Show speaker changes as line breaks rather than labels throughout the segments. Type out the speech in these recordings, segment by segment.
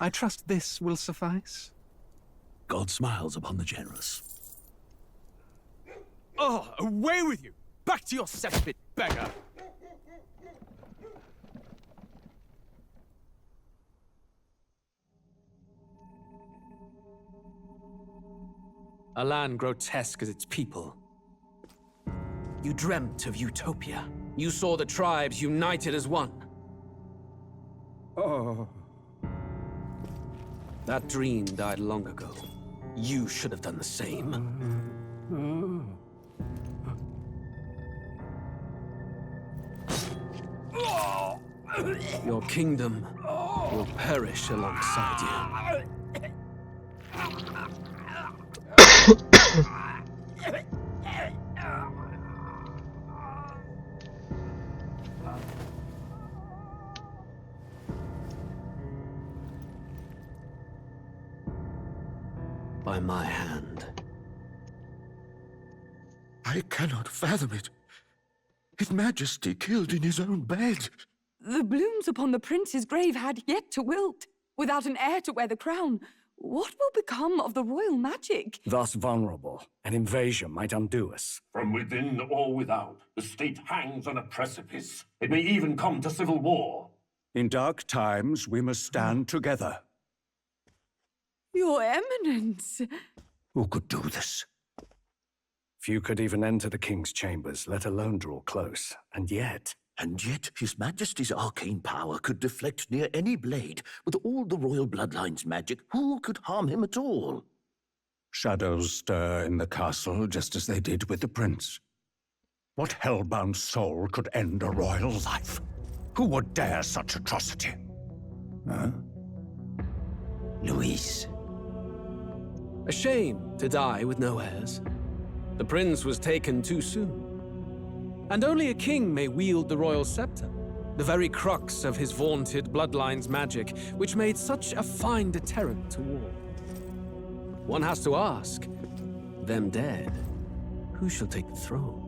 I trust this will suffice.
God smiles upon the generous.
Oh, away with you! Back to your cesspit, beggar! A land grotesque as its people. You dreamt of utopia. You saw the tribes united as one.
Oh.
That dream died long ago. You should have done the same. Your kingdom will perish alongside you. By my hand.
I cannot fathom it. His Majesty killed in his own bed.
The blooms upon the prince's grave had yet to wilt. Without an heir to wear the crown, what will become of the royal magic?
Thus vulnerable, an invasion might undo us.
From within or without, the state hangs on a precipice. It may even come to civil war.
In dark times, we must stand together.
Your Eminence!
Who could do this?
Few could even enter the king's chambers, let alone draw close. And yet,
His Majesty's arcane power could deflect near any blade. With all the royal bloodline's magic, who could harm him at all? Shadows stir in the castle just as they did with the prince. What hellbound soul could end a royal life? Who would dare such atrocity? Huh?
Luis. A shame to die with no heirs. The prince was taken too soon. And only a king may wield the royal scepter, the very crux of his vaunted bloodline's magic, which made such a fine deterrent to war. One has to ask, them dead, who shall take the throne?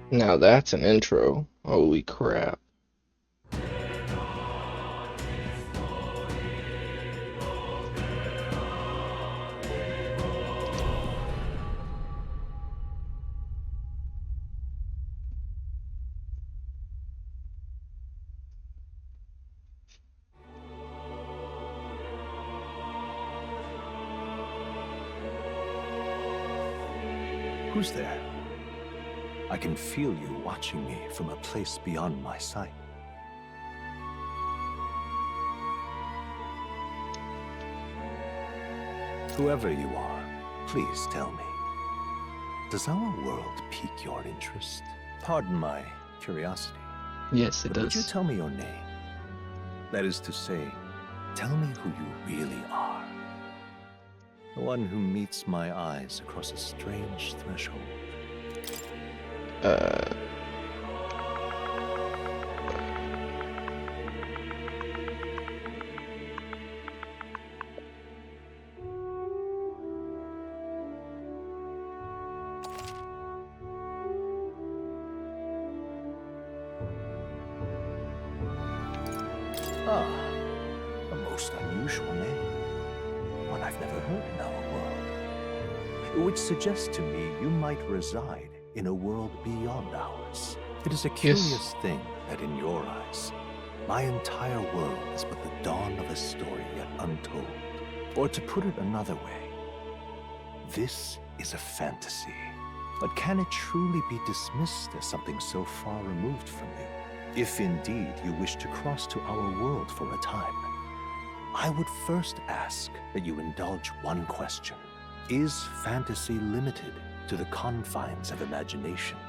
Now that's an intro. Holy crap.
Who's there? I can feel you watching me from a place beyond my sight. Whoever you are, please tell me. Does our world pique your interest? Pardon my curiosity.
Yes, it
But would you
does.
tell me your name? That is to say, tell me who you really are. The one who meets my eyes across a strange threshold. Ah, a most unusual name. One I've never heard in our world. Which suggests to me you might reside in a world beyond ours. It is a curious thing that in your eyes, my entire world is but the dawn of a story yet untold. Or to put it another way, this is a fantasy. But can it truly be dismissed as something so far removed from you? If indeed you wish to cross to our world for a time, I would first ask that you indulge one question. Is fantasy limited to the confines of imagination?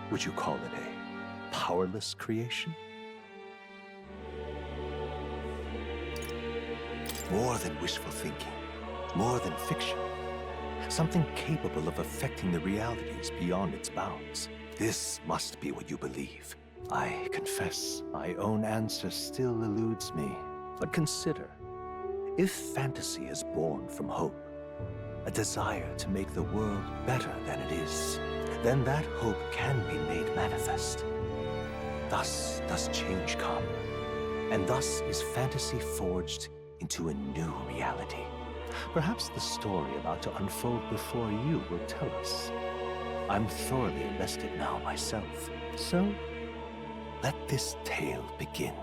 Would you call it a powerless creation? More than wishful thinking, more than fiction. Something capable of affecting the realities beyond its bounds. This must be what you believe. I confess, my own answer still eludes me. But consider, if fantasy is born from hope, a desire to make the world better than it is, then that hope can be made manifest. Thus does change come, and thus is fantasy forged into a new reality. Perhaps the story about to unfold before you will tell us. I'm thoroughly invested now myself, so let this tale begin.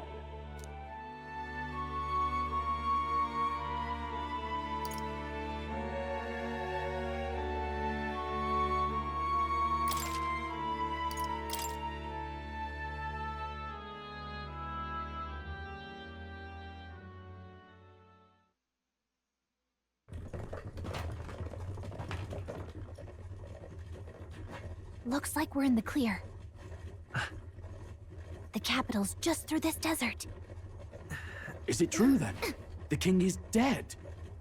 Looks like we're in the clear. The capital's just through this desert.
Is it true then? The king is dead?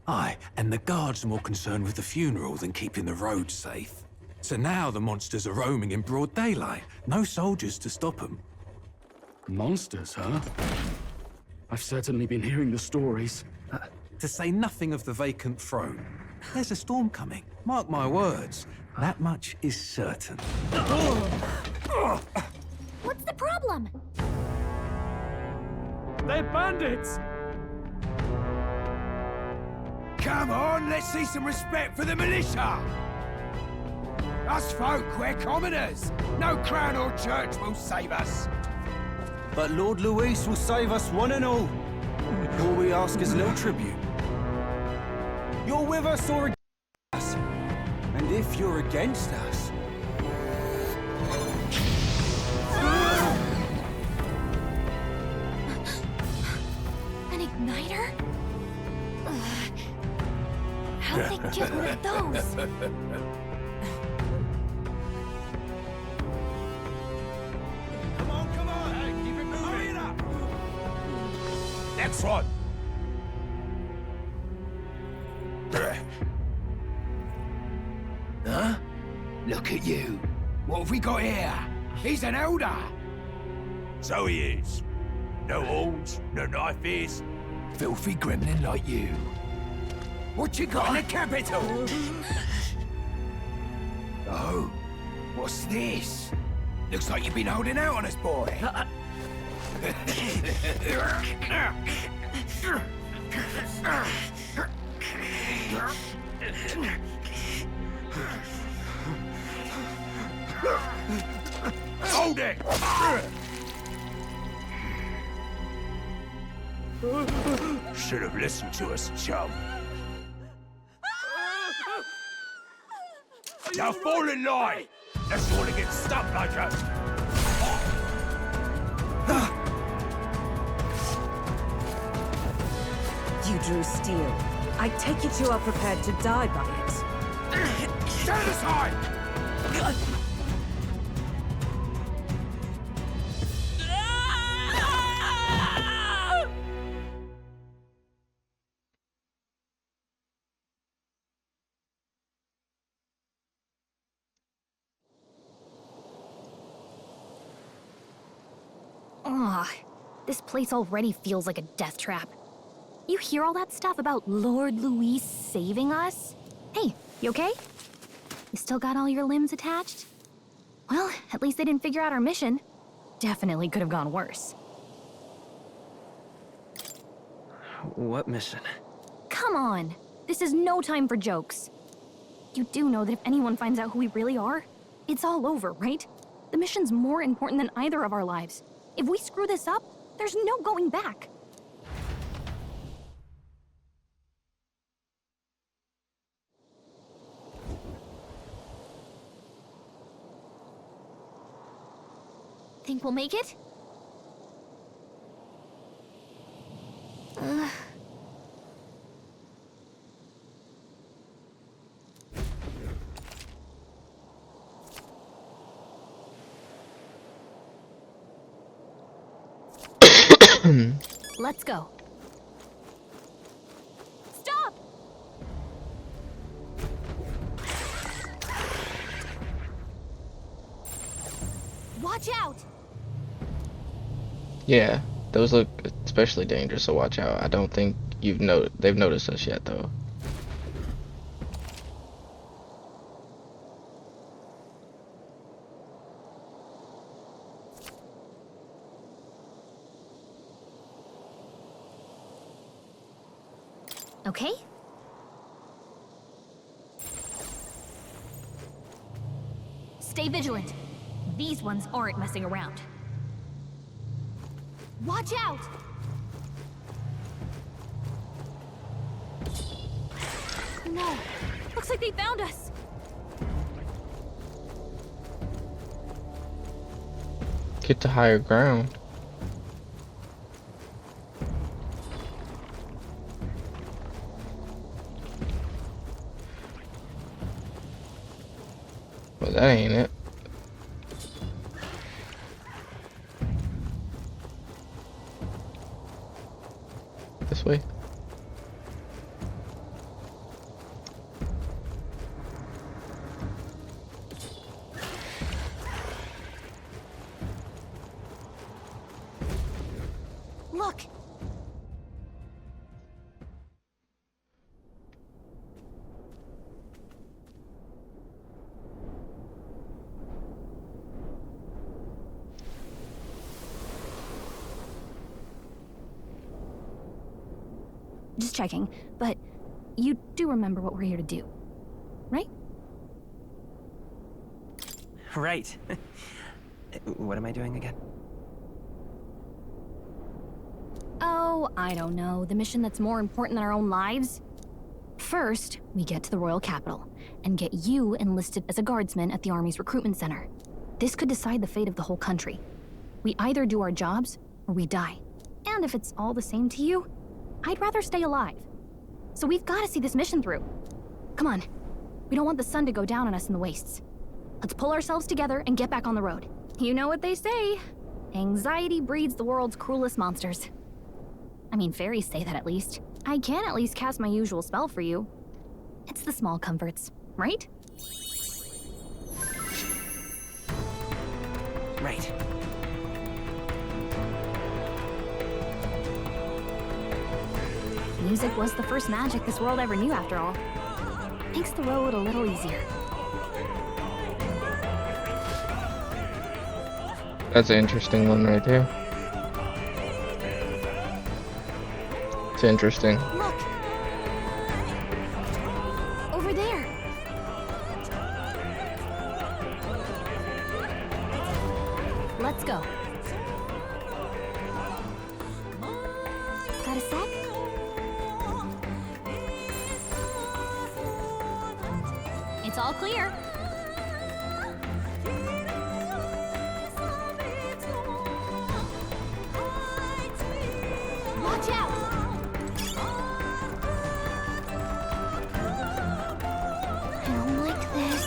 Aye, and the guards are more concerned with the funeral than keeping the roads safe. So now the monsters are roaming in broad daylight. No soldiers to stop them.
Monsters, huh? I've certainly been hearing the stories.
To say nothing of the vacant throne. There's a storm coming, mark my words. That much is certain.
What's the problem?
They're bandits!
Come on, let's see some respect for the militia! Us folk, we're commoners. No crown or church will save us.
But Lord Luis will save us one and all. All we ask is little tribute. You're with us or against us? And if you're against us...
An igniter? How'd they get one of those?
Come on, hey, keep it moving. Hurry it up. Next one. Huh? Look at you. What have we got here? He's an elder. So he is. No horns, no knife ears. Filthy gremlin like you. What you got in the capital? Oh, what's this? Looks like you've been holding out on us, boy. Hold it! Should have listened to us, chum. Now fall in line! Unless you want to get stuck like us.
You drew steel. I take it you are prepared to die by it.
Stand aside!
Ugh, this place already feels like a death trap. You hear all that stuff about Lord Luis saving us? Hey, you okay? You still got all your limbs attached? Well, at least they didn't figure out our mission. Definitely could have gone worse.
What mission?
Come on! This is no time for jokes. You do know that if anyone finds out who we really are, it's all over, right? The mission's more important than either of our lives. If we screw this up, there's no going back. Think we'll make it? Let's go. Stop! Watch out!
Yeah, those look especially dangerous, so watch out. I don't think they've noticed us yet, though.
Okay? Stay vigilant. These ones aren't messing around. Watch out! No! Looks like they found us!
Get to higher ground. Well, that ain't it. This way.
Look! Just checking, but you do remember what we're here to do, right?
Right. What am I doing again?
Oh, I don't know. The mission that's more important than our own lives? First, we get to the royal capital and get you enlisted as a guardsman at the army's recruitment center. This could decide the fate of the whole country. We either do our jobs or we die. And if it's all the same to you, I'd rather stay alive. So we've got to see this mission through. Come on. We don't want the sun to go down on us in the wastes. Let's pull ourselves together and get back on the road. You know what they say. Anxiety breeds the world's cruelest monsters. I mean, fairies say that at least. I can at least cast my usual spell for you. It's the small comforts, right?
Right.
Music was the first magic this world ever knew, after all. Makes the road a little easier.
That's an interesting one right there. It's interesting.
Look! Over there! Let's go. Got a sec? It's all clear. Watch out! I don't like this.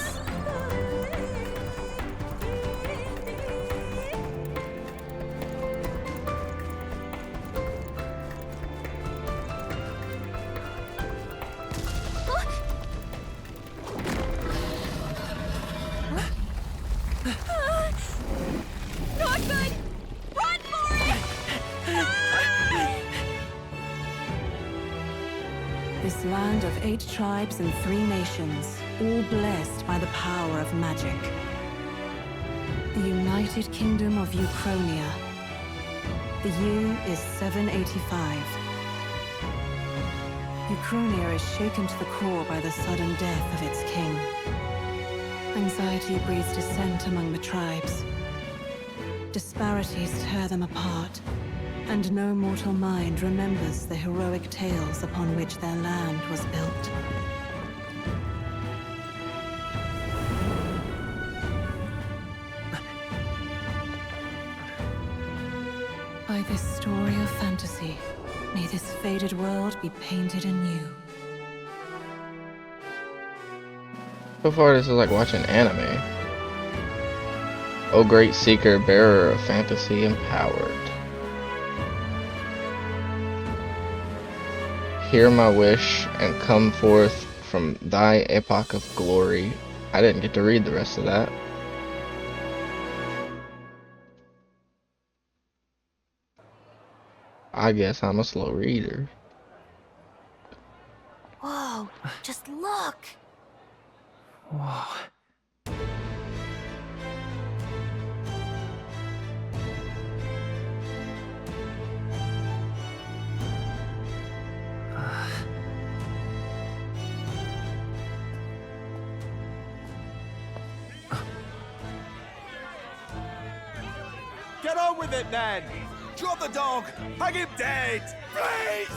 Not good! Run for it!
This land of 8 tribes and 3 nations, all blessed by the power of magic. The United Kingdom of Uchronia. The year is 785. Ucronia is shaken to the core by the sudden death of its king. Anxiety breeds dissent among the tribes. Disparities tear them apart, and no mortal mind remembers the heroic tales upon which their land was built. By this story of fantasy, may this faded world be painted anew.
So far, this is like watching anime. O great seeker, bearer of fantasy, empowered. Hear my wish and come forth from thy epoch of glory. I didn't get to read the rest of that. I guess I'm a slow reader.
Whoa, just look!
Whoa.
Get on with it, then! Drop the dog! Hang him dead! Please!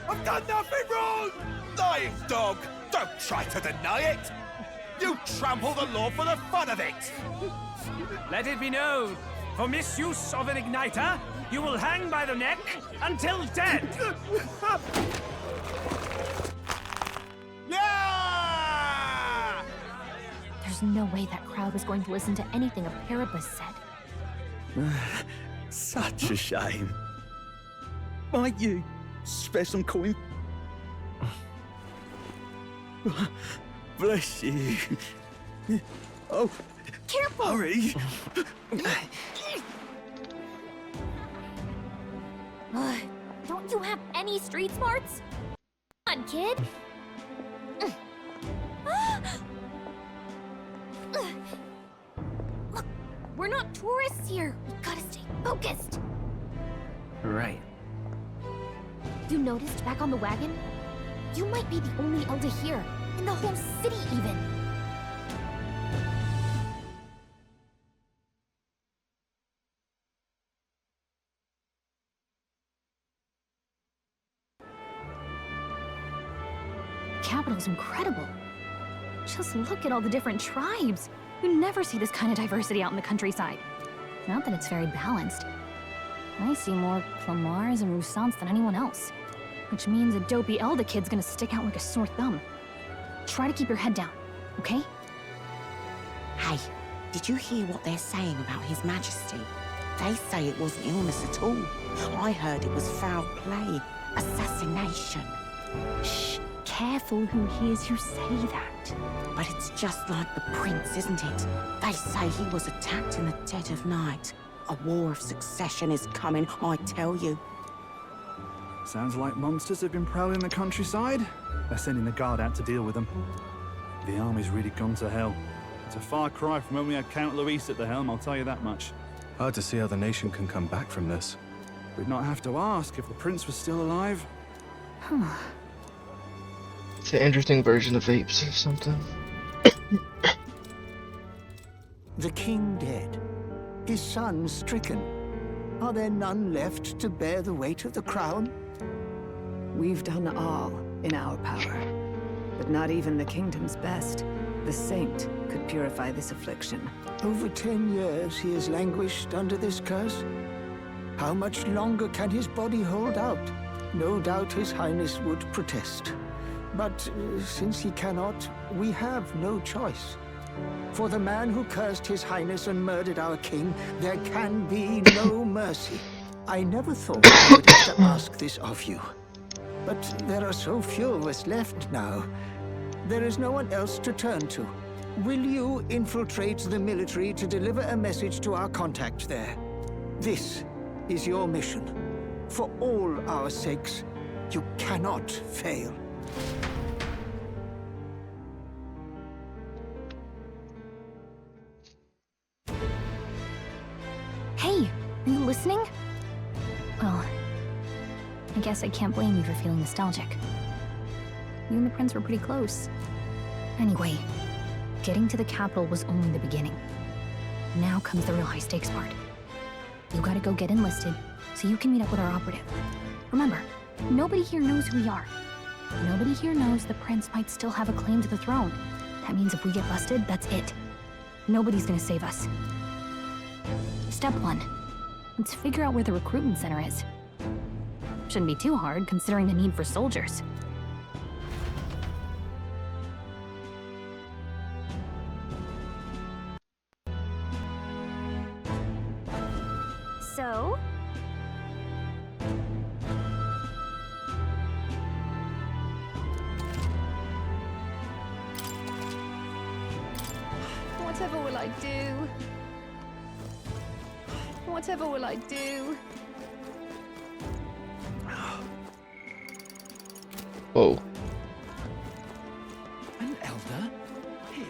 I've done nothing wrong! Lying dog! Don't try to deny it! You trample the law for the fun of it!
Let it be known, for misuse of an igniter, you will hang by the neck until dead!
Yeah!
There's no way that crowd was going to listen to anything a Paribus said.
Such a shame. Might you spare some coin? Bless you. Oh,
careful!
Hurry!
Don't you have any street smarts? Come on, kid! Look, we're not tourists here. We gotta stay focused.
Right.
You noticed back on the wagon? You might be the only elder here, in the whole city even. The capital's incredible. Just look at all the different tribes. You never see this kind of diversity out in the countryside. Not that it's very balanced. I see more Plamars and Roussants than anyone else. Which means a dopey elder kid's gonna stick out like a sore thumb. Try to keep your head down, okay?
Hey, did you hear what they're saying about His Majesty? They say it wasn't illness at all. I heard it was foul play, assassination.
Shh, careful who hears you say that.
But it's just like the prince, isn't it? They say he was attacked in the dead of night. A war of succession is coming, I tell you.
Sounds like monsters have been prowling the countryside. They're sending the guard out to deal with them. The army's really gone to hell. It's a far cry from when we had Count Luis at the helm, I'll tell you that much.
Hard to see how the nation can come back from this.
We'd not have to ask if the prince was still alive.
It's an interesting version of apes or something.
The king dead, his son stricken. Are there none left to bear the weight of the crown?
We've done all in our power, but not even the kingdom's best, the saint, could purify this affliction.
Over 10 years he has languished under this curse. How much longer can his body hold out? No doubt his highness would protest. But since he cannot, we have no choice. For the man who cursed his highness and murdered our king, there can be no mercy. I never thought I would have to ask this of you. But there are so few of us left now. There is no one else to turn to. Will you infiltrate the military to deliver a message to our contact there? This is your mission. For all our sakes, you cannot fail.
Hey, are you listening? Well, I guess I can't blame you for feeling nostalgic. You and the prince were pretty close. Anyway, getting to the capital was only the beginning. Now comes the real high-stakes part. You gotta go get enlisted, so you can meet up with our operative. Remember, nobody here knows who we are. Nobody here knows the prince might still have a claim to the throne. That means if we get busted, that's it. Nobody's gonna save us. Step 1. Let's figure out where the recruitment center is. Shouldn't be too hard, considering the need for soldiers. So?
Whatever will I do? Whatever will I do?
Whoa.
An elder? Here?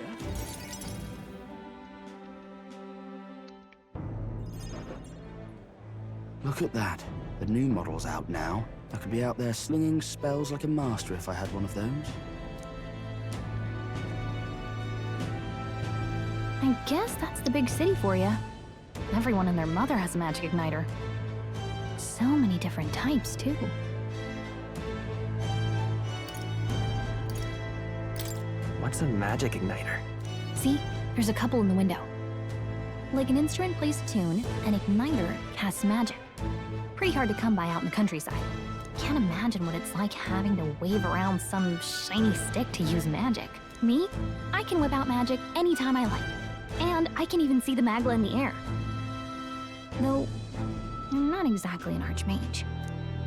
Look at that. The new model's out now. I could be out there slinging spells like a master if I had one of those.
I guess that's the big city for you. Everyone and their mother has a magic igniter. So many different types, too.
What's a magic igniter?
See? There's a couple in the window. Like an instrument plays a tune, an igniter casts magic. Pretty hard to come by out in the countryside. Can't imagine what it's like having to wave around some shiny stick to use magic. Me? I can whip out magic anytime I like. And I can even see the Magla in the air. Though, I'm not exactly an archmage.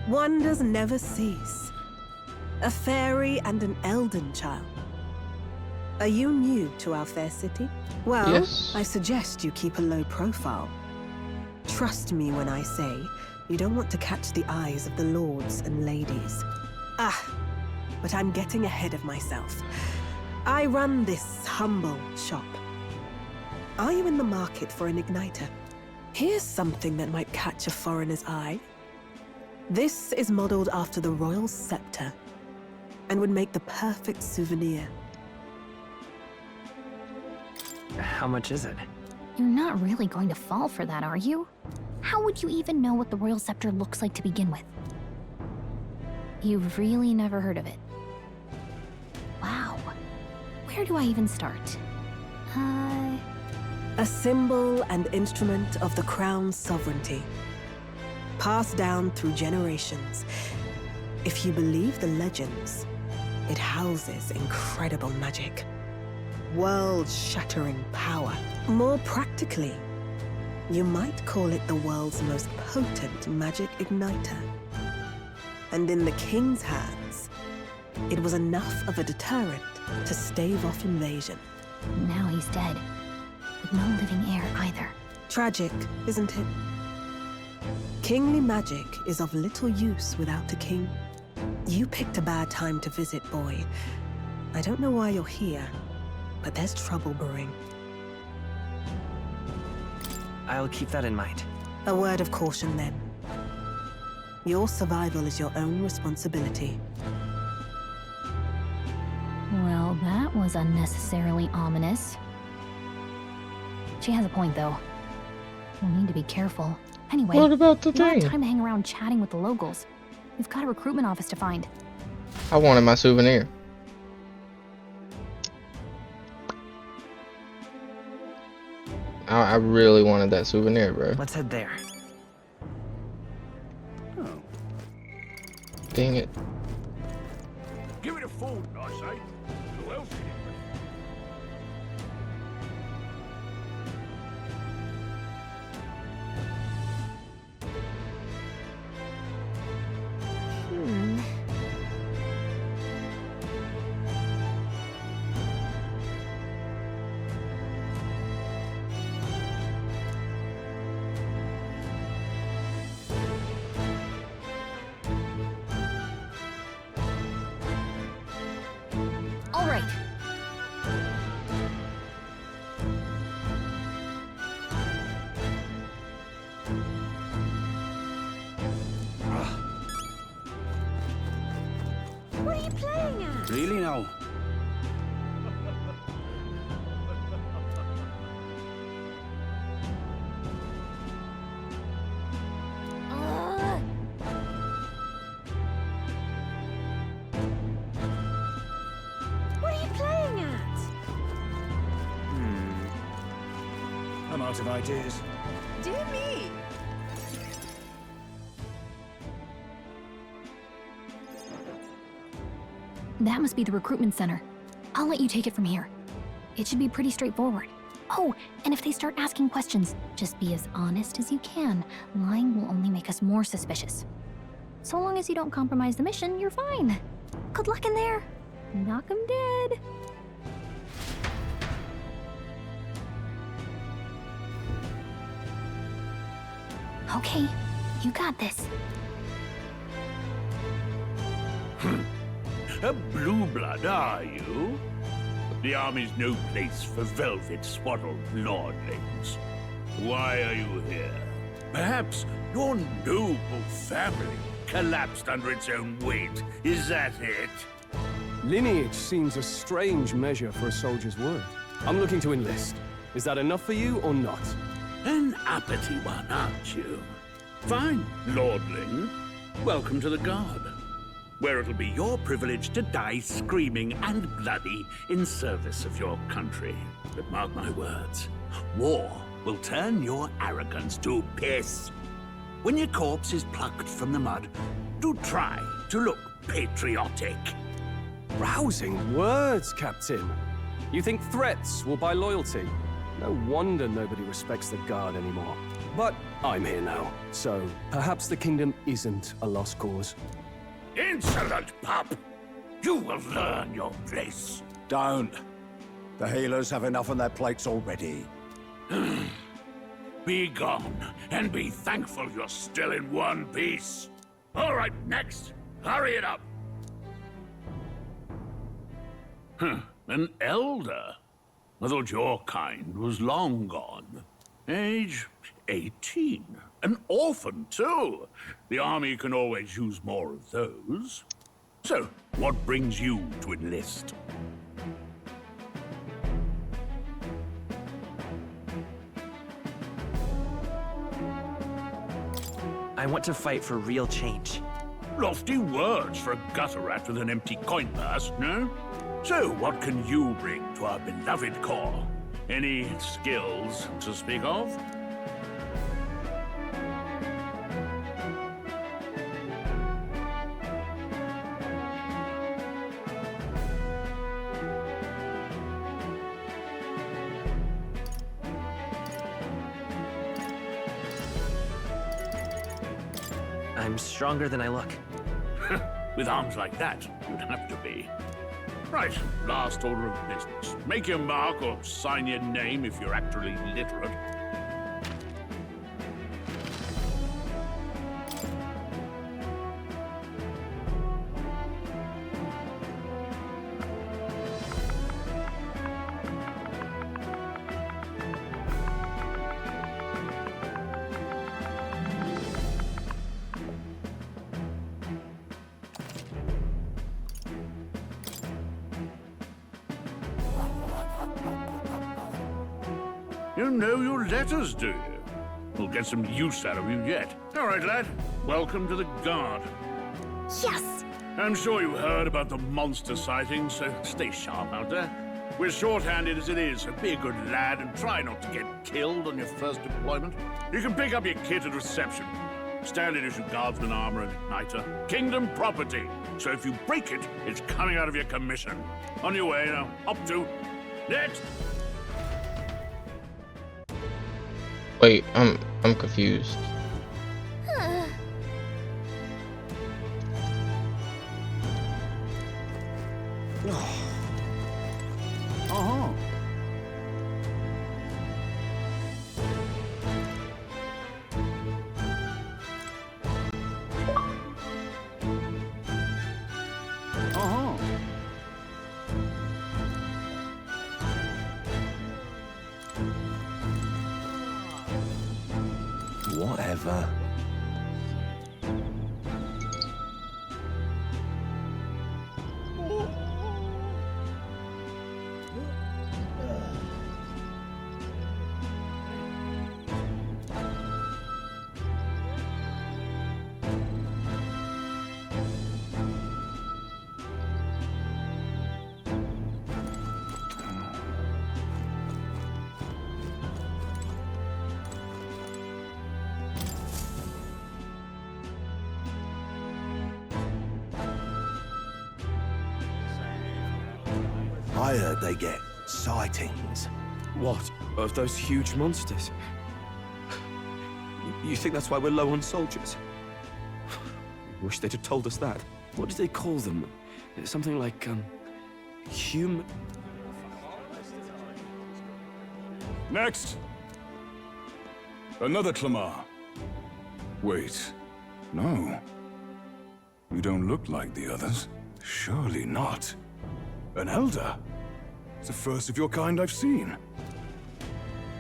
Wonders never cease. A fairy and an elden child. Are you new to our fair city? Well,
Yes.
I suggest you keep a low profile. Trust me when I say you don't want to catch the eyes of the lords and ladies. But I'm getting ahead of myself. I run this humble shop. Are you in the market for an igniter? Here's something that might catch a foreigner's eye. This is modeled after the royal scepter and would make the perfect souvenir.
How much is it?
You're not really going to fall for that, are you? How would you even know what the royal scepter looks like to begin with? You've really never heard of it. Wow. Where do I even start?
A symbol and instrument of the crown's sovereignty. Passed down through generations. If you believe the legends, it houses incredible magic. World-shattering power. More practically, you might call it the world's most potent magic igniter. And in the king's hands, it was enough of a deterrent to stave off invasion.
Now he's dead. With no living heir either.
Tragic, isn't it? Kingly magic is of little use without a king. You picked a bad time to visit, boy. I don't know why you're here, but there's trouble brewing.
I'll keep that in mind.
A word of caution, then. Your survival is your own responsibility.
Well, that was unnecessarily ominous. She has a point, though. We'll need to be careful. Anyway,
What about the
we don't
thing?
have time to hang around chatting with the locals. We've got a recruitment office to find.
I wanted my souvenir. I really wanted that souvenir, bro.
Let's head there.
Dang it.
Give it a fold, I say. Who else can it
All right,
Really now?
What are you playing at?
I'm out of ideas.
Dear me!
That must be the recruitment center. I'll let you take it from here. It should be pretty straightforward. Oh, and if they start asking questions, just be as honest as you can. Lying will only make us more suspicious. So long as you don't compromise the mission, you're fine. Good luck in there. Knock 'em dead. Okay, you got this.
A blue blood, are you? The army's no place for velvet-swaddled lordlings. Why are you here? Perhaps your noble family collapsed under its own weight. Is that it?
Lineage seems a strange measure for a soldier's word. I'm looking to enlist. Is that enough for you or not?
An uppity one, aren't you? Fine, lordling. Welcome to the Guard, where it'll be your privilege to die screaming and bloody in service of your country. But mark my words, war will turn your arrogance to piss. When your corpse is plucked from the mud, do try to look patriotic.
Rousing words, Captain. You think threats will buy loyalty? No wonder nobody respects the Guard anymore. But I'm here now, so perhaps the kingdom isn't a lost cause.
Insolent pup! You will learn your place.
Don't. The healers have enough on their plates already.
Be gone, and be thankful you're still in one piece. All right, next. Hurry it up. An elder? I thought your kind was long gone. Age 18. An orphan, too. The army can always use more of those. So, what brings you to enlist?
I want to fight for real change.
Lofty words for a gutter rat with an empty coin purse, no? So, what can you bring to our beloved corps? Any skills to speak of?
I'm stronger than I look.
With arms like that, you'd have to be. Right, last order of business. Make your mark or sign your name if you're actually literate. You know your letters, do you? We'll get some use out of you yet. All right, lad. Welcome to the Guard.
Yes!
I'm sure you heard about the monster sightings, so stay sharp out there. We're short-handed as it is, so be a good lad and try not to get killed on your first deployment. You can pick up your kit at reception. Standard issue guardsman armor and igniter. Kingdom property. So if you break it, it's coming out of your commission. On your way now. Up to. Next!
Wait, I'm confused.
Uh-huh. Uh-huh.
Whatever.
I heard they get sightings.
What? Of those huge monsters? You think that's why we're low on soldiers? Wish they'd have told us that. What did they call them? Something like, human...
Next! Another Clamar. Wait. No. You don't look like the others. Surely not. An elder? It's the first of your kind I've seen.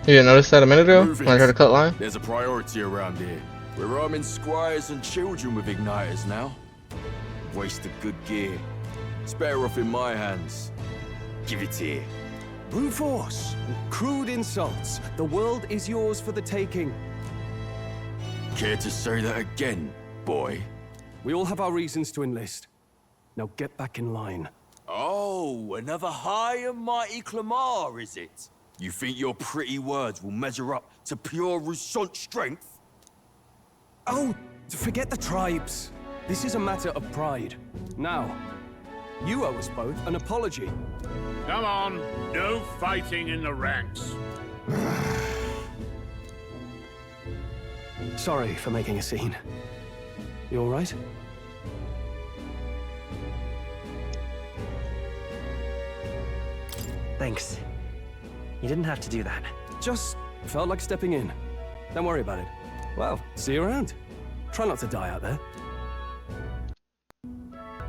You didn't notice that a minute ago when I tried to cut line?
There's a priority around here. We're arming squires and children with igniters now. Waste of good gear. It's better off in my hands. Give it here.
Brute force. Crude insults. The world is yours for the taking.
Care to say that again, boy?
We all have our reasons to enlist. Now get back in line.
Oh, another high and mighty Clamar, is it? You think your pretty words will measure up to pure Roussant strength?
Oh, forget the tribes. This is a matter of pride. Now, you owe us both an apology.
Come on, no fighting in the ranks.
Sorry for making a scene. You all right?
Thanks. You didn't have to do that.
Just felt like stepping in. Don't worry about it. Well, see you around. Try not to die out there.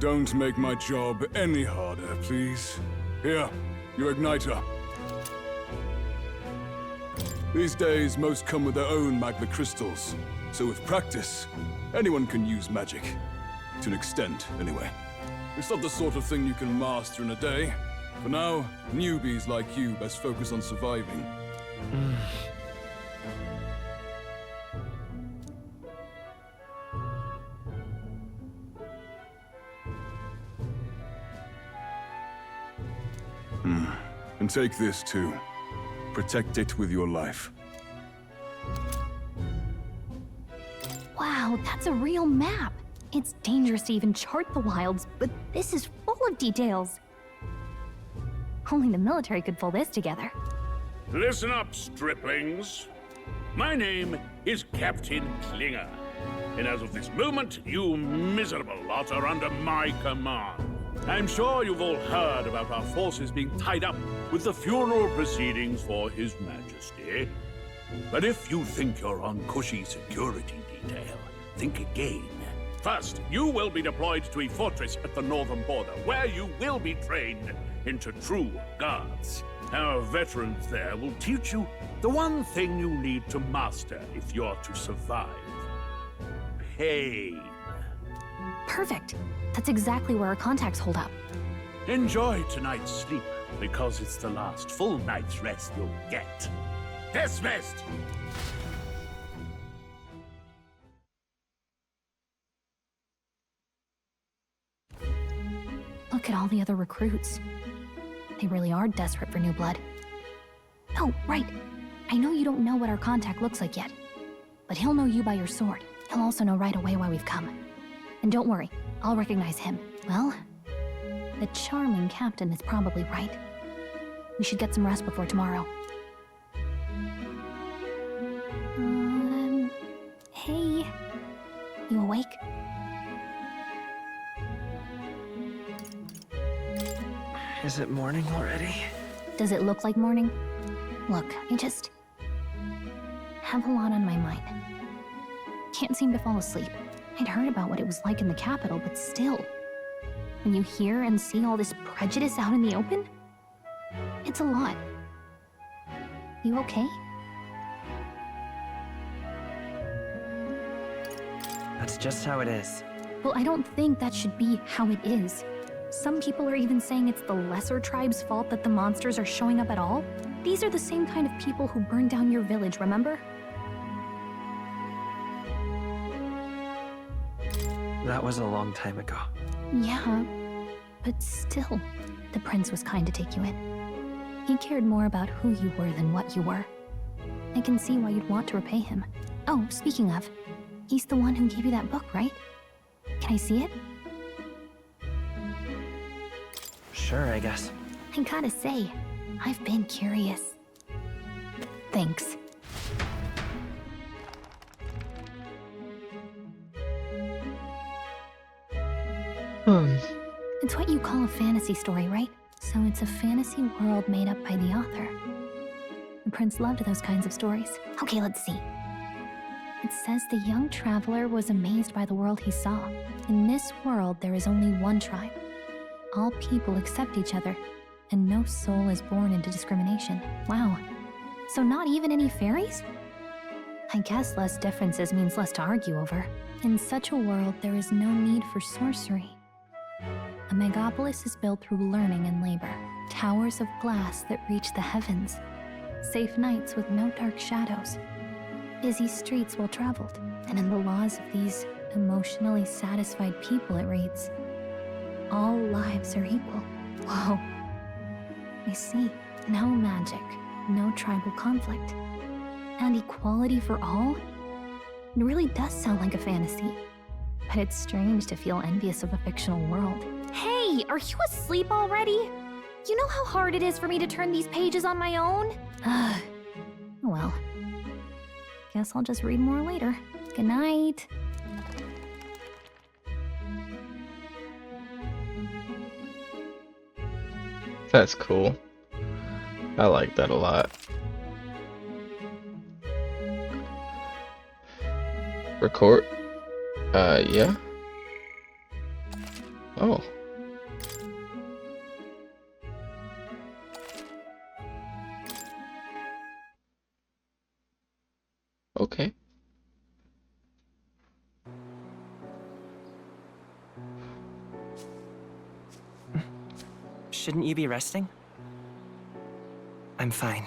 Don't make my job any harder, please. Here, your igniter. These days, most come with their own magma crystals. So with practice, anyone can use magic. To an extent, anyway. It's not the sort of thing you can master in a day. For now, newbies like you best focus on surviving. And take this too. Protect it with your life.
Wow, that's a real map. It's dangerous to even chart the wilds, but this is full of details. Only the military could pull this together.
Listen up, striplings. My name is Captain Klinger, and as of this moment, you miserable lot are under my command. I'm sure you've all heard about our forces being tied up with the funeral proceedings for His Majesty. But if you think you're on cushy security detail, think again. First, you will be deployed to a fortress at the northern border, where you will be trained into true guards. Our veterans there will teach you the one thing you need to master if you're to survive. Pain.
Perfect. That's exactly where our contacts hold up.
Enjoy tonight's sleep, because it's the last full night's rest you'll get. Dismissed!
Look at all the other recruits. They really are desperate for new blood. Oh, right. I know you don't know what our contact looks like yet, but he'll know you by your sword. He'll also know right away why we've come. And don't worry, I'll recognize him. Well, the charming captain is probably right. We should get some rest before tomorrow. Hey. You awake?
Is it morning already?
Does it look like morning? Look, I just have a lot on my mind. Can't seem to fall asleep. I'd heard about what it was like in the capital, but still. When you hear and see all this prejudice out in the open, it's a lot. You okay?
That's just how it is.
Well, I don't think that should be how it is. Some people are even saying it's the lesser tribe's fault that the monsters are showing up at all. These are the same kind of people who burned down your village, remember?
That was a long time ago.
Yeah, but still, the prince was kind to take you in. He cared more about who you were than what you were. I can see why you'd want to repay him. Oh, speaking of, he's the one who gave you that book, right? Can I see it?
Sure, I guess.
I gotta say, I've been curious. Thanks. It's what you call a fantasy story, right? So it's a fantasy world made up by the author. The prince loved those kinds of stories. Okay, let's see. It says the young traveler was amazed by the world he saw. In this world, there is only one tribe. All people accept each other, and no soul is born into discrimination. Wow. So not even any fairies? I guess less differences means less to argue over. In such a world, there is no need for sorcery. A megapolis is built through learning and labor. Towers of glass that reach the heavens. Safe nights with no dark shadows. Busy streets well traveled. And in the laws of these emotionally satisfied people, it reads, all lives are equal. Whoa. I see. No magic, no tribal conflict. And equality for all? It really does sound like a fantasy. But it's strange to feel envious of a fictional world. Hey, are you asleep already? You know how hard it is for me to turn these pages on my own? Well, guess I'll just read more later. Good night.
That's cool. I like that a lot. Record? Yeah. Oh. Okay.
Shouldn't you be resting? I'm fine.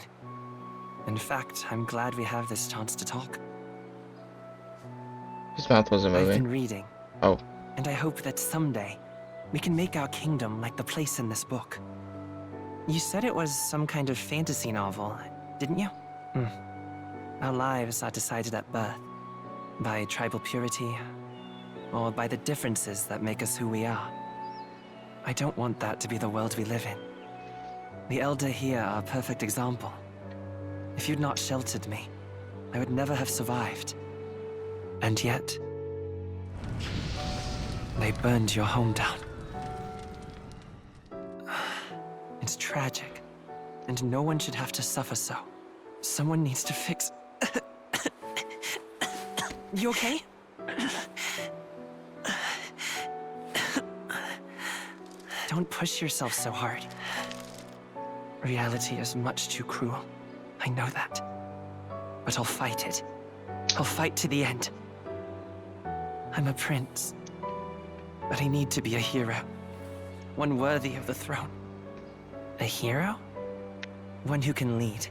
In fact, I'm glad we have this chance to talk.
His mouth wasn't moving.
I've been reading.
Oh.
And I hope that someday we can make our kingdom like the place in this book. You said it was some kind of fantasy novel, didn't you? Our lives are decided at birth, by tribal purity, or by the differences that make us who we are. I don't want that to be the world we live in. The Elder here are a perfect example. If you'd not sheltered me, I would never have survived. And yet, they burned your home down. It's tragic, and no one should have to suffer so. Someone needs to fix... You okay? Don't push yourself so hard. Reality is much too cruel. I know that. But I'll fight it. I'll fight to the end. I'm a prince. But I need to be a hero. One worthy of the throne. A hero? One who can lead.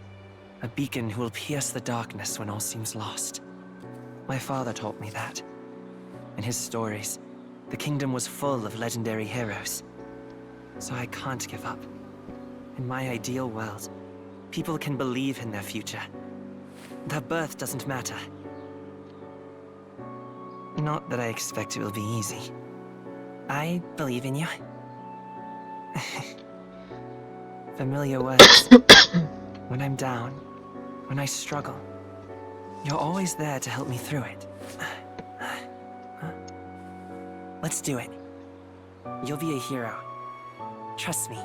A beacon who will pierce the darkness when all seems lost. My father taught me that. In his stories, the kingdom was full of legendary heroes. So I can't give up. In my ideal world, people can believe in their future. Their birth doesn't matter. Not that I expect it will be easy. I believe in you. Familiar words. When I'm down, when I struggle, you're always there to help me through it. Let's do it. You'll be a hero. Trust me.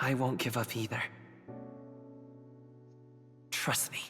I won't give up either. Trust me.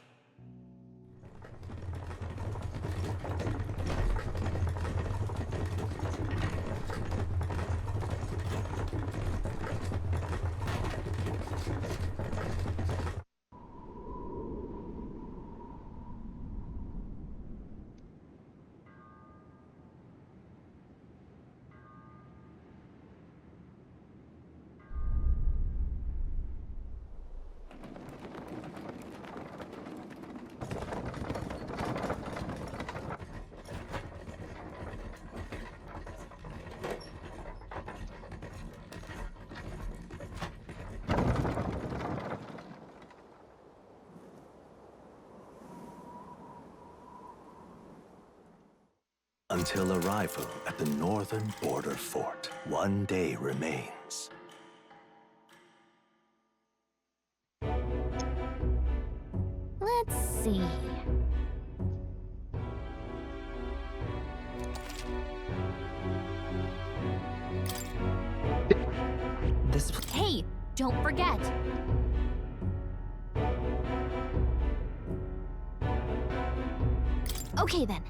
until arrival at the northern border fort. One day remains.
Let's see. Hey, don't forget. Okay then.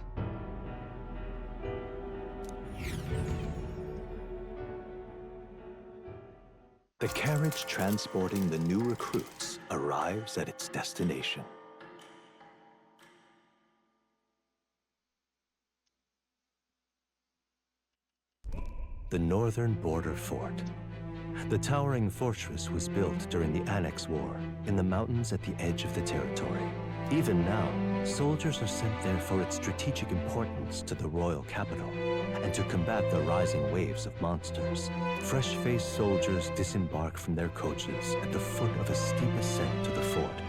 The carriage transporting the new recruits arrives at its destination. The northern border fort. The towering fortress was built during the Annex War in the mountains at the edge of the territory. Even now, soldiers are sent there for its strategic importance to the royal capital and to combat the rising waves of monsters. Fresh-faced soldiers disembark from their coaches at the foot of a steep ascent to the fort,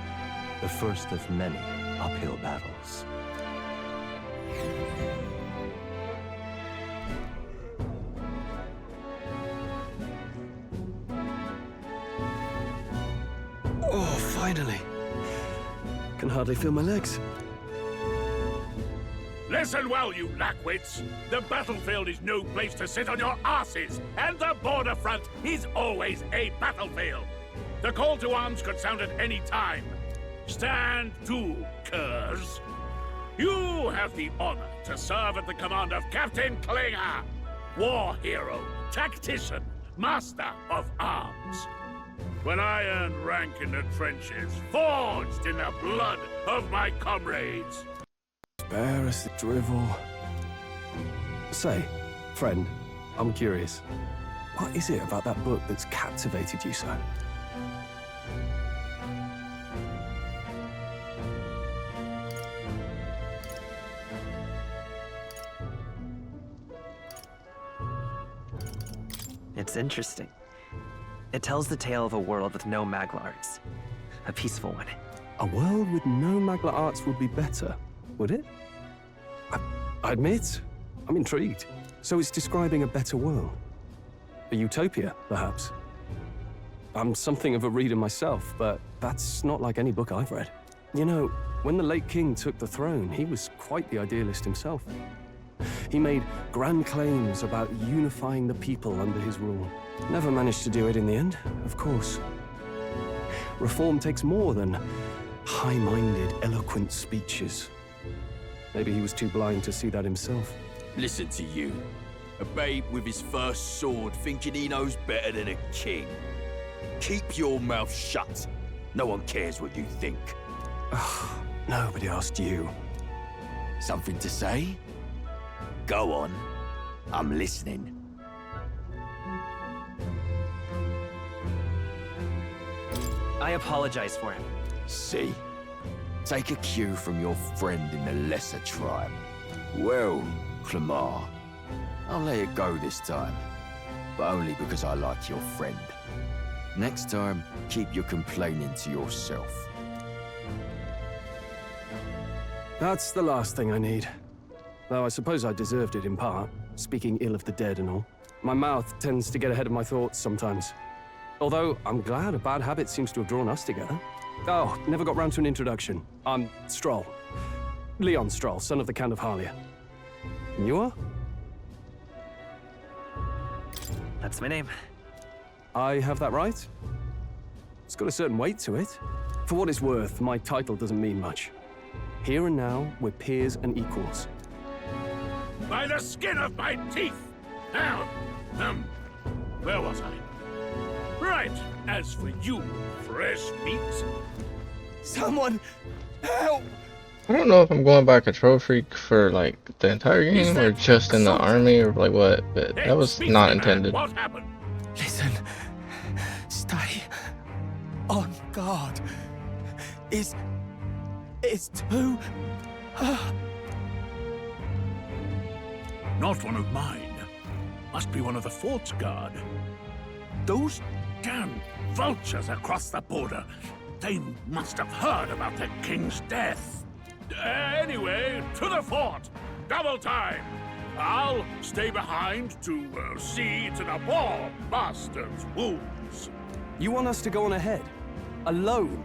the first of many uphill battles.
Oh, finally. Can hardly feel my legs.
Listen well, you lackwits. The battlefield is no place to sit on your asses, and the border front is always a battlefield. The call to arms could sound at any time. Stand to, curs. You have the honor to serve at the command of Captain Klinger, war hero, tactician, master of arms. When I earned rank in the trenches, forged in the blood of my comrades.
Spare us the drivel. Say, friend, I'm curious. What is it about that book that's captivated you so?
It's interesting. It tells the tale of a world with no Magla arts. A peaceful one.
A world with no Magla arts would be better, would it? I admit, I'm intrigued. So it's describing a better world. A utopia, perhaps. I'm something of a reader myself, but that's not like any book I've read. You know, when the late king took the throne, he was quite the idealist himself. He made grand claims about unifying the people under his rule. Never managed to do it in the end, of course. Reform takes more than high-minded, eloquent speeches. Maybe he was too blind to see that himself.
Listen to you. A babe with his first sword thinking he knows better than a king. Keep your mouth shut. No one cares what you think.
Nobody asked you.
Something to say? Go on. I'm listening.
I apologize for him.
See? Take a cue from your friend in the lesser tribe. Well, Clemar, I'll let it go this time. But only because I like your friend. Next time, keep your complaining to yourself.
That's the last thing I need. Though I suppose I deserved it in part, speaking ill of the dead and all. My mouth tends to get ahead of my thoughts sometimes. Although, I'm glad a bad habit seems to have drawn us together. Oh, never got round to an introduction. I'm Stroll. Leon Stroll, son of the Count of Harlia. And you are?
That's my name.
I have that right? It's got a certain weight to it. For what it's worth, my title doesn't mean much. Here and now, we're peers and equals.
By the skin of my teeth! Now, where was I? Right, as for you, fresh meat.
Someone, help!
I don't know if I'm going by Control Freak for like the entire game or just in the army or like what, but that was not intended.
What happened?
Listen, stay on guard. It's too...
Not one of mine. Must be one of the fort's guard. Those damn vultures across the border. They must have heard about the king's death. Anyway, to the fort. Double time. I'll stay behind to see to the poor bastard's wounds.
You want us to go on ahead? Alone?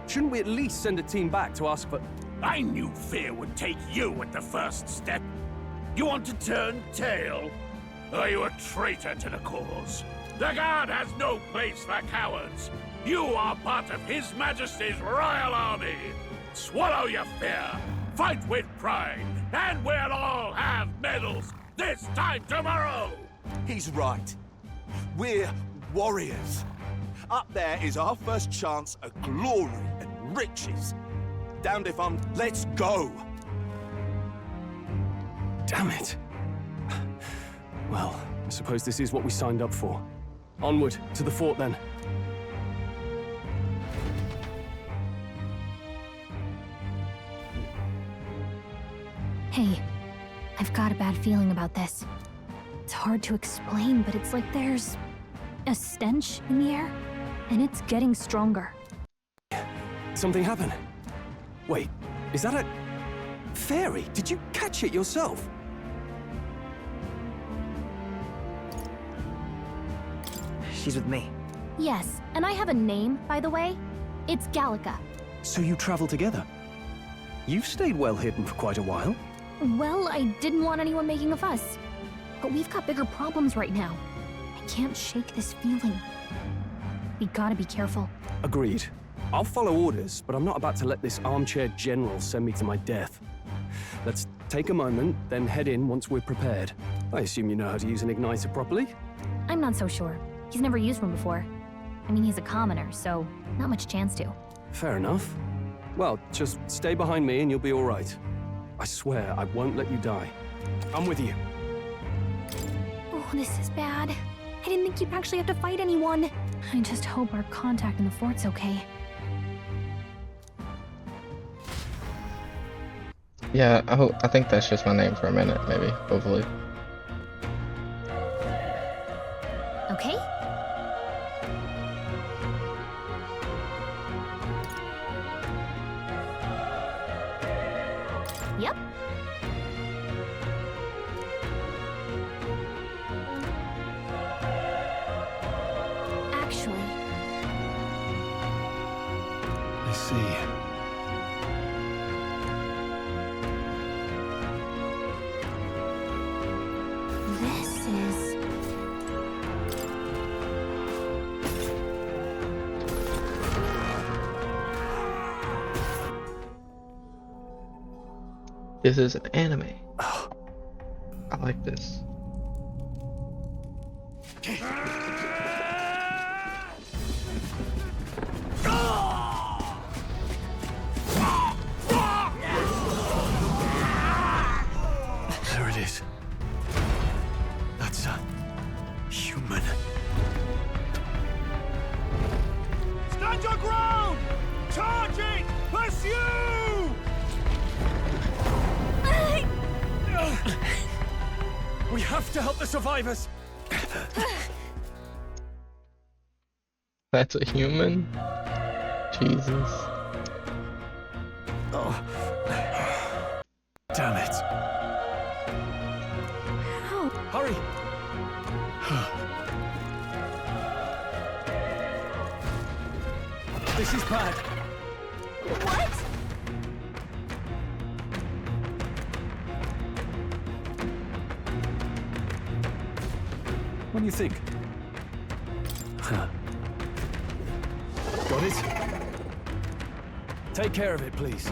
Shouldn't we at least send a team back to ask for...
I knew fear would take you at the first step. You want to turn tail? Are you a traitor to the cause? The Guard has no place for cowards. You are part of His Majesty's Royal Army. Swallow your fear. Fight with pride. And we'll all have medals this time tomorrow.
He's right. We're warriors. Up there is our first chance at glory and riches. Damned if I'm... Let's go!
Damn it. Well, I suppose this is what we signed up for. Onward, to the fort then.
Hey, I've got a bad feeling about this. It's hard to explain, but it's like there's a stench in the air, and it's getting stronger.
Something happened. Wait, is that a... fairy? Did you catch it yourself?
She's with me.
Yes, and I have a name, by the way. It's Gallica.
So you travel together? You've stayed well hidden for quite a while.
Well, I didn't want anyone making a fuss. But we've got bigger problems right now. I can't shake this feeling. We gotta be careful.
Agreed. I'll follow orders, but I'm not about to let this armchair general send me to my death. Let's take a moment, then head in once we're prepared. I assume you know how to use an igniter properly?
I'm not so sure. He's never used one before. I mean, he's a commoner, so not much chance to.
Fair enough. Well, just stay behind me and you'll be all right. I swear I won't let you die. I'm with you.
Oh, this is bad. I didn't think you'd actually have to fight anyone. I just hope our contact in the fort's okay.
Yeah, I think that's just my name for a minute, maybe, hopefully.
Okay? Yep. Actually.
I see.
This is...
This is an anime. I like this.
There it is. That's a human.
Stand your ground! Charging! Pursue!
We have to help the survivors!
That's a human? Jesus.
Oh. Damn it.
How?
Hurry! This is bad.
What?
What do you think? Huh. Got it? Take care of it, please.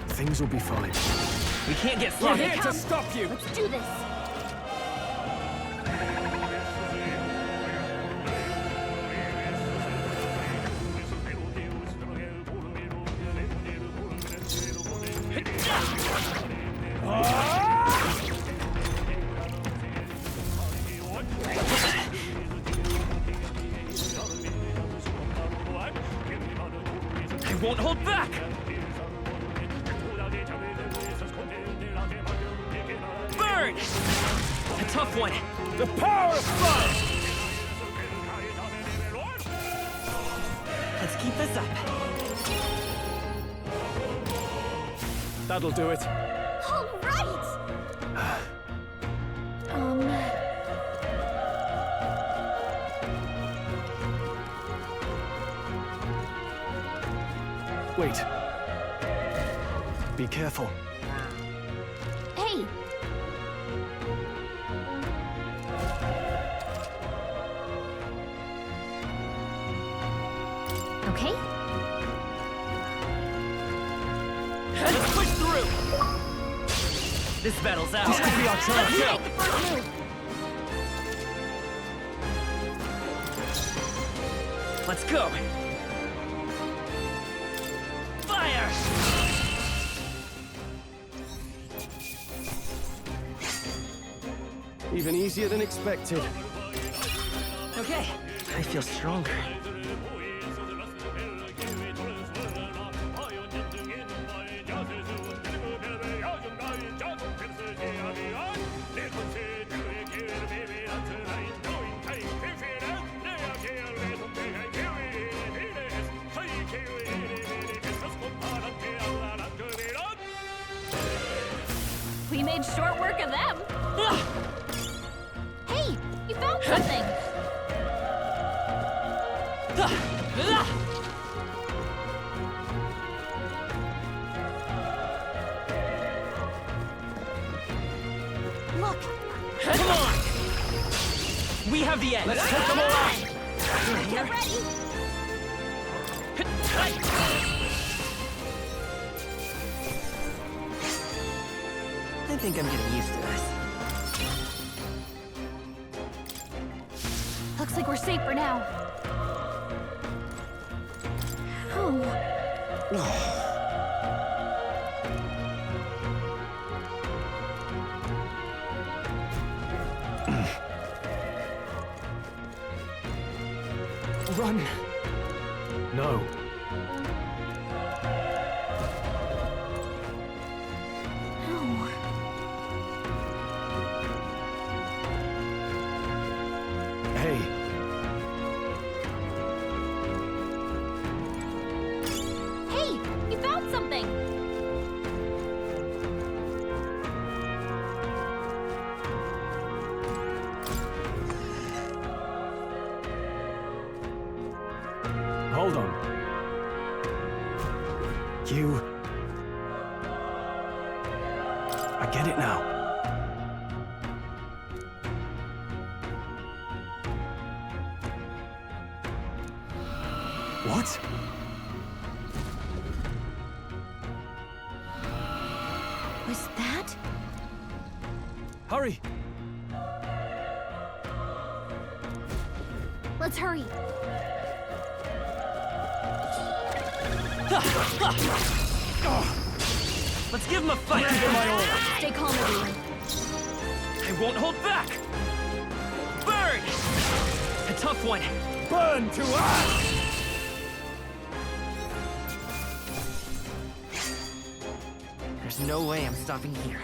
Things will be fine.
We can't get
We're
sloppy.
here to stop you!
Let's do this!
I won't hold back! Burn! A tough one.
The power of fire!
Let's keep this up.
That'll do it.
All right!
Wait. Be careful.
Hey! Okay?
Let's push through! This battle's out.
This could be our chance.
Let's take the first move!
Let's go! Fire!
Even easier than expected.
Okay, I feel stronger.
We made short work of them! Hey! You found something! Look!
Come on! We have the edge! Let's take them all out!
Get ready!
I think I'm getting used to this.
Looks like we're safe for now. Oh.
Run! No. Hey.
Hey! You found something!
Hold on. You... I get it now. What?
Was that?
Hurry!
Let's hurry.
Let's give him a fight! Give him my order!
Stay calm, everyone.
I won't hold back! Burn! A tough one!
Burn to ash!
There's no way I'm stopping here.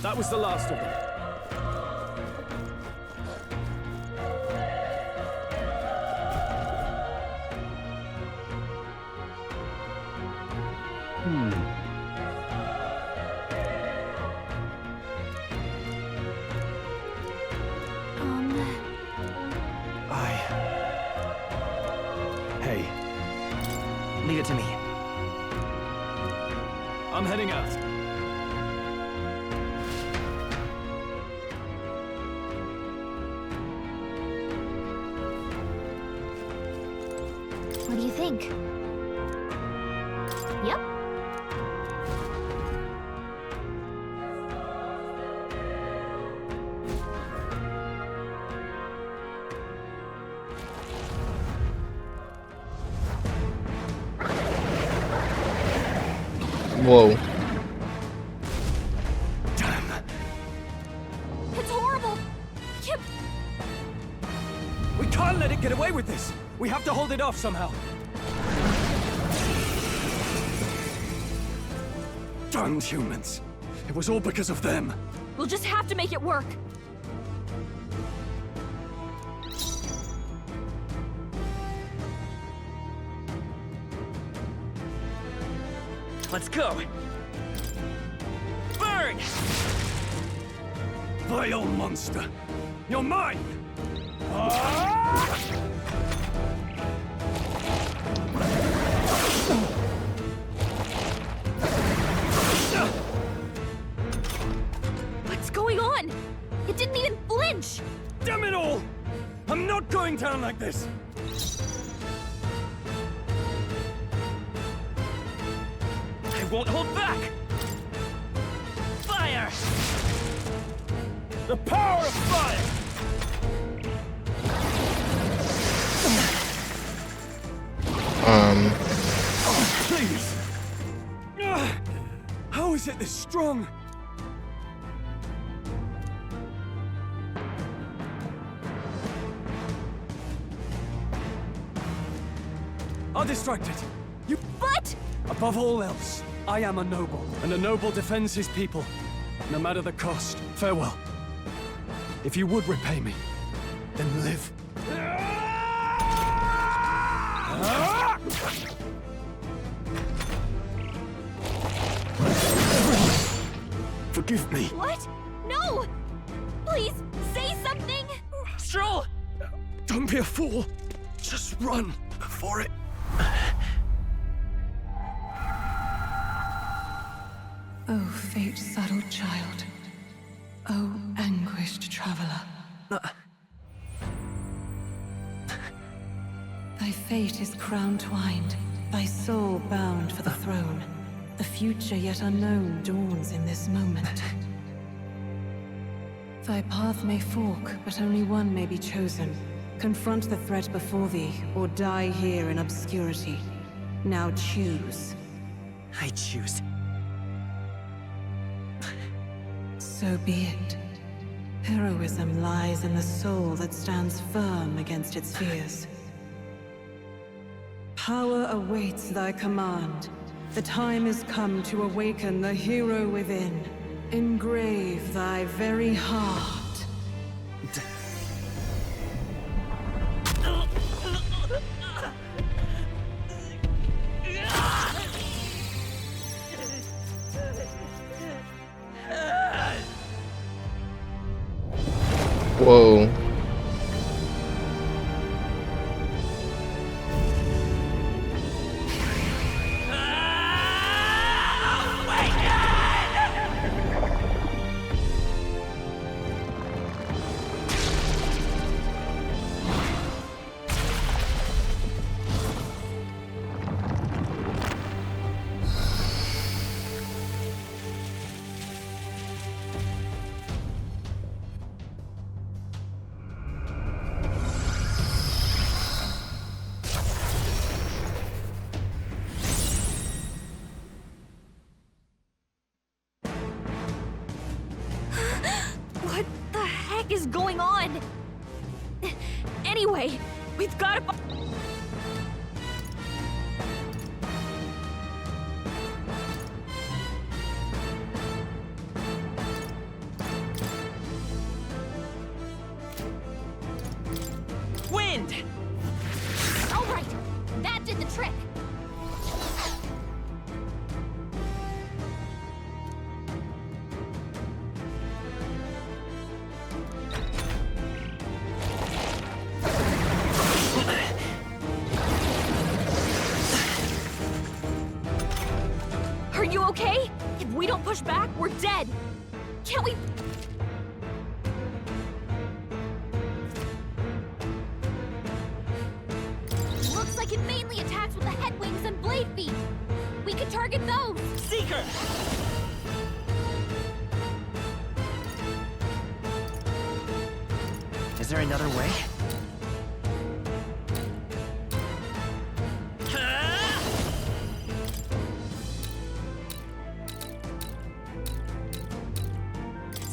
That was the last of them. Hey.
Leave it to me.
I'm heading out.
What do you think? Yep.
Whoa.
It's horrible!
We can't let it get away with this! We have to hold it off somehow. Damned humans. It was all because of them.
We'll just have to make it work.
Let's go. Burn!
Vile monster! You're mine!
What's going on? It didn't even flinch!
Damn it all! I'm not going down like this!
I won't hold back! Fire!
The power of fire! Please! How is it this strong? I'll distract it. You.
But!
Above all else, I am a noble, and a noble defends his people, no matter the cost. Farewell. If you would repay me, then live. Forgive me.
What? No! Please, say something!
Stroll!
Don't be a fool. Just run for it.
Oh, fate-saddled child. Oh, anguished traveler. Thy fate is crown-twined, thy soul bound for the throne. The future yet unknown dawns in this moment. Thy path may fork, but only one may be chosen. Confront the threat before thee, or die here in obscurity. Now choose.
I choose.
So be it. Heroism lies in the soul that stands firm against its fears. Power awaits thy command. The time is come to awaken the hero within. Engrave thy very heart.
Whoa.
What the heck is going on? Anyway, we've got to...
Wind!
All right, that did the trick. Are you okay? If we don't push back, we're dead. Can't we... Looks like it mainly attacks with the head wings and blade feet. We could target those.
Seeker! Is there another way?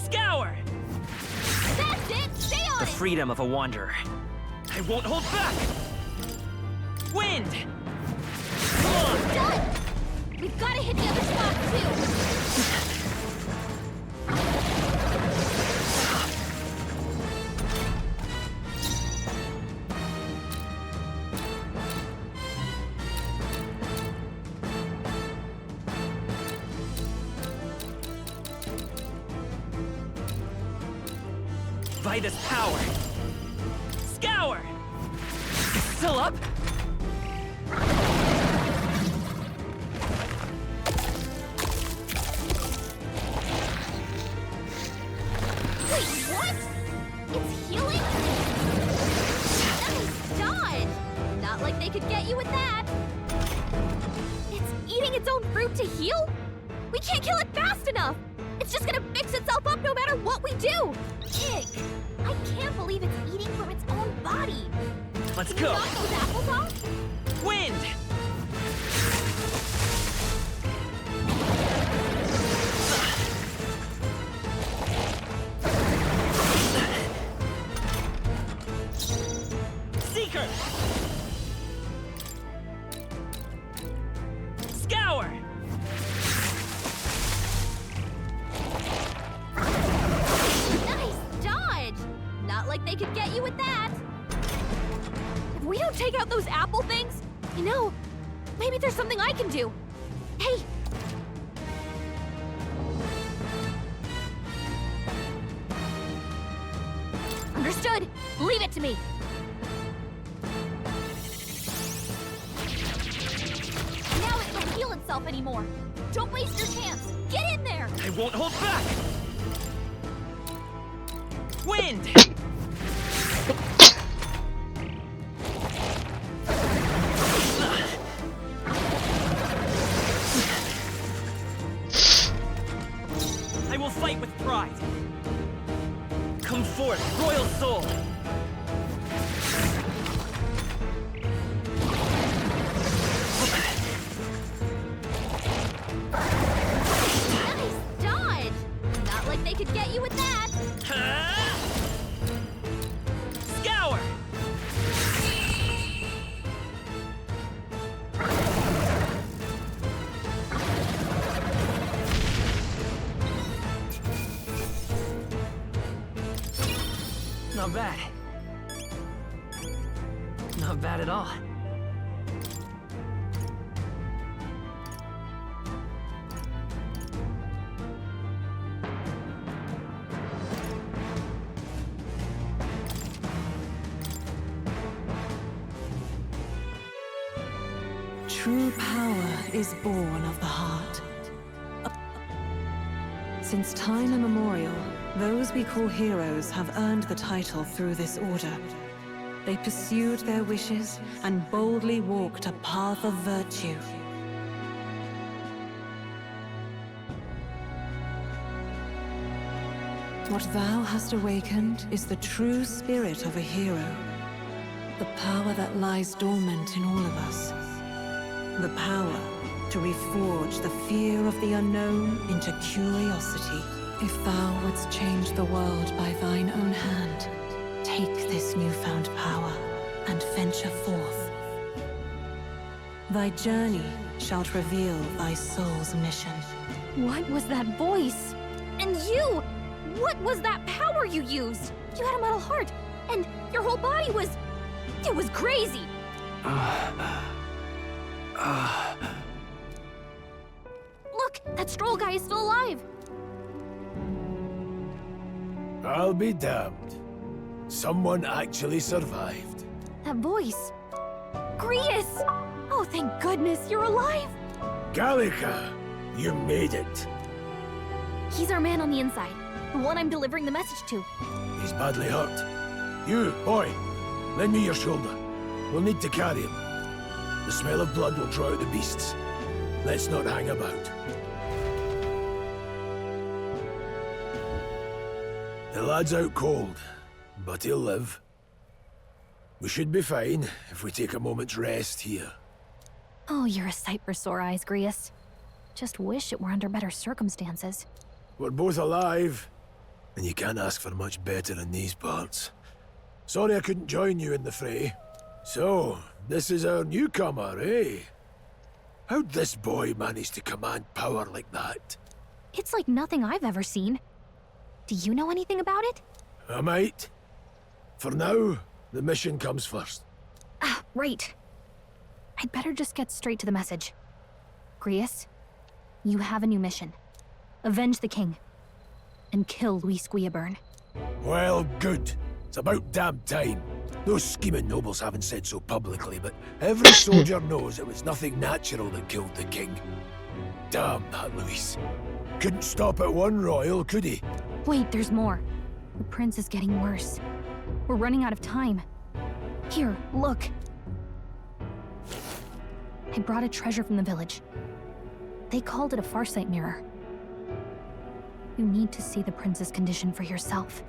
Scour!
That's it! Stay on
The
it!
freedom of a wanderer. I won't hold back! Wind! Come on!
Done! We've got to hit the other spot, too!
By this power. Scour! Still up?
Wait, what? It's healing? Nice dodge! Not like they could get you with that. It's eating its own fruit to heal? We can't kill it fast enough! It's just gonna fix itself up no matter what we do! Ick! I can't believe it's eating from its own body!
Let's
Can you
go!
knock those apples off?
Wind! Seeker! Scour!
Nice dodge! Not like they could get you with that. If we don't take out those apple things, you know, maybe there's something I can do. Hey! Understood. Leave it to me. Now it can't heal itself anymore. Don't waste your chance. Get in there!
I won't hold back! Wind! I will fight with pride. Come forth, royal soul!
Nice dodge! Not like they could get you with that.
Scour! Not bad. Not bad at all.
True power is born of the heart. Since time immemorial, those we call heroes have earned the title through this order. They pursued their wishes and boldly walked a path of virtue. What thou hast awakened is the true spirit of a hero. The power that lies dormant in all of us. The power to reforge the fear of the unknown into curiosity. If thou wouldst change the world by thine own hand, take this newfound power and venture forth. Thy journey shalt reveal thy soul's mission.
What was that voice? And you! What was that power you used? You had a metal heart, and your whole body was... It was crazy! Look, that Stroll guy is still alive!
I'll be damned. Someone actually survived.
That voice... Grius! Oh, thank goodness, you're alive!
Gallica, you made it.
He's our man on the inside, the one I'm delivering the message to.
He's badly hurt. You, boy, lend me your shoulder. We'll need to carry him. The smell of blood will draw out the beasts. Let's not hang about. The lad's out cold, but he'll live. We should be fine if we take a moment's rest here.
Oh, you're a sight for sore eyes, Grius. Just wish it were under better circumstances.
We're both alive, and you can't ask for much better in these parts. Sorry I couldn't join you in the fray. So, this is our newcomer, eh? How'd this boy manage to command power like that?
It's like nothing I've ever seen. Do you know anything about it?
I might. For now, the mission comes first.
Ah, right. I'd better just get straight to the message. Grius, you have a new mission. Avenge the king. And kill Luis Guillaburn.
Well, good. It's about damn time. Those scheming nobles haven't said so publicly, but every soldier knows it was nothing natural that killed the king. Damn that Luis. Couldn't stop at one royal, could he?
Wait, there's more. The prince is getting worse. We're running out of time. Here, look. I brought a treasure from the village. They called it a farsight mirror. You need to see the prince's condition for yourself.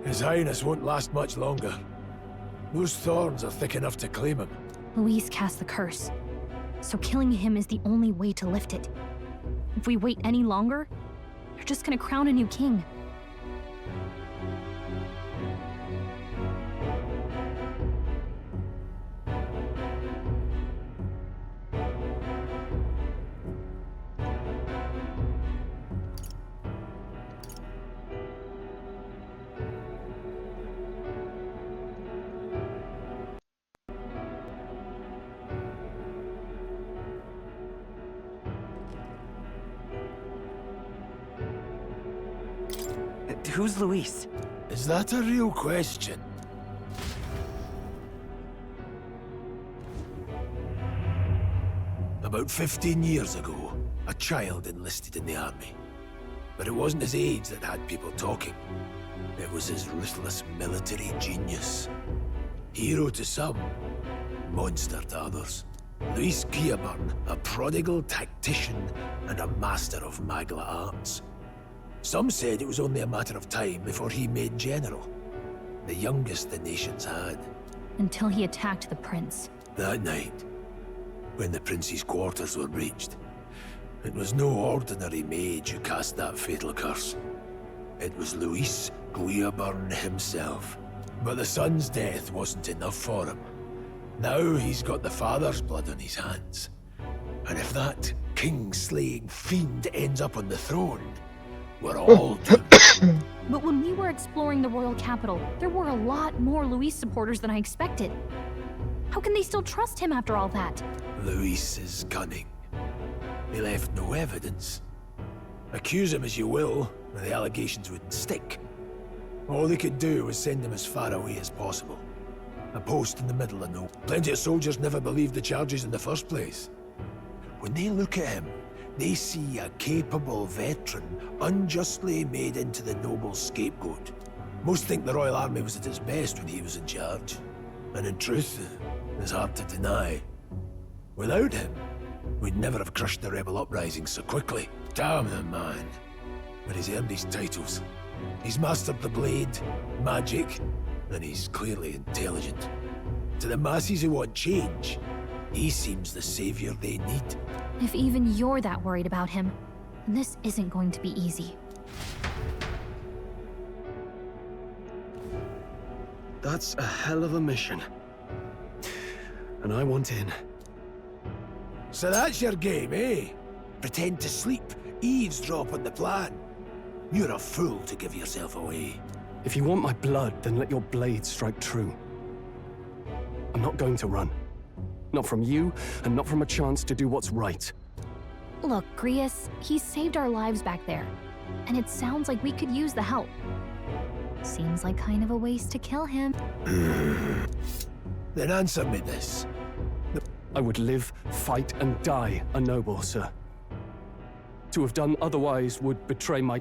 His Highness won't last much longer. Those thorns are thick enough to claim him.
Luis cast the curse, so killing him is the only way to lift it. If we wait any longer, they're just gonna crown a new king.
Who's Luis?
Is that a real question? About 15 years ago, a child enlisted in the army. But it wasn't his age that had people talking. It was his ruthless military genius. Hero to some, monster to others. Luis Guillaburn, a prodigal tactician and a master of Magla arts. Some said it was only a matter of time before he made general. The youngest the nation's had.
Until he attacked the prince.
That night, when the prince's quarters were breached, it was no ordinary mage who cast that fatal curse. It was Luis Guillaburn himself. But the son's death wasn't enough for him. Now he's got the father's blood on his hands. And if that king-slaying fiend ends up on the throne, we're all doomed.
But when we were exploring the royal capital, there were a lot more Luis supporters than I expected. How can they still trust him after all that?
Luis is cunning. He left no evidence. Accuse him as you will, the allegations wouldn't stick. All they could do was send him as far away as possible. A post in the middle of nowhere. Plenty of soldiers never believed the charges in the first place. When they look at him, they see a capable veteran unjustly made into the noble's scapegoat. Most think the Royal Army was at its best when he was in charge. And in truth, it's hard to deny. Without him, we'd never have crushed the rebel uprising so quickly. Damn the man. But he's earned his titles. He's mastered the blade, magic, and he's clearly intelligent. To the masses who want change, he seems the savior they need.
If even you're that worried about him, then this isn't going to be easy.
That's a hell of a mission. And I want in.
So that's your game, eh? Pretend to sleep, eavesdrop on the plan. You're a fool to give yourself away.
If you want my blood, then let your blade strike true. I'm not going to run. Not from you, and not from a chance to do what's right.
Look, Grius, he saved our lives back there. And it sounds like we could use the help. Seems like kind of a waste to kill him.
Then answer me this.
I would live, fight, and die a noble, sir. To have done otherwise would betray my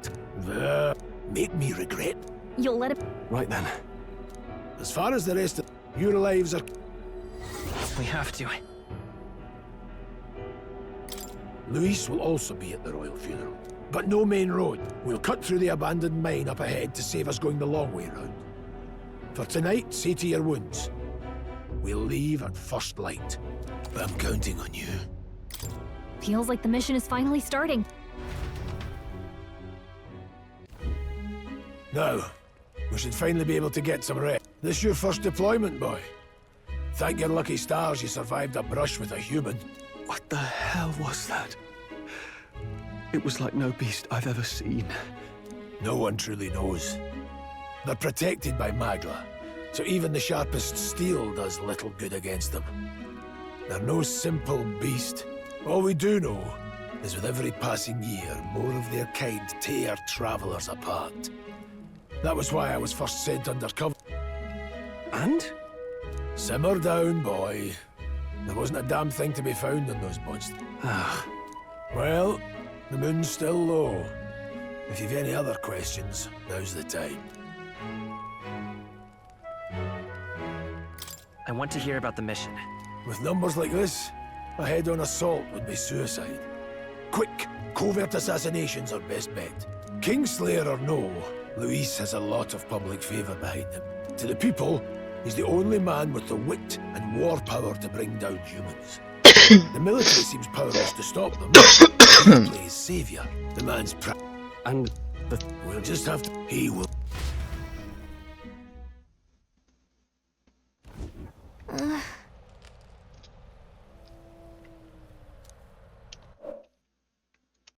make me regret.
You'll let it...
Right then.
As far as the rest of your lives are...
We have to.
Luis will also be at the royal funeral. But no main road. We'll cut through the abandoned mine up ahead to save us going the long way round. For tonight, see to your wounds. We'll leave at first light. But I'm counting on you.
Feels like the mission is finally starting.
Now, we should finally be able to get some rest. This your first deployment, boy? Thank your lucky stars you survived a brush with a human.
What the hell was that? It was like no beast I've ever seen.
No one truly knows. They're protected by Magla, so even the sharpest steel does little good against them. They're no simple beast. All we do know is with every passing year, more of their kind tear travellers apart. That was why I was first sent undercover.
And?
Simmer down, boy. There wasn't a damn thing to be found in those monsters. Well, the moon's still low. If you've any other questions, now's the time.
I want to hear about the mission.
With numbers like this, a head-on assault would be suicide. Quick, covert assassinations are best bet. Kingslayer or no, Luis has a lot of public favour behind him. To the people, he's the only man with the wit and war power to bring down humans. The military seems powerless to stop them. He plays saviour. The man's proud.
And
we'll just have to... He will...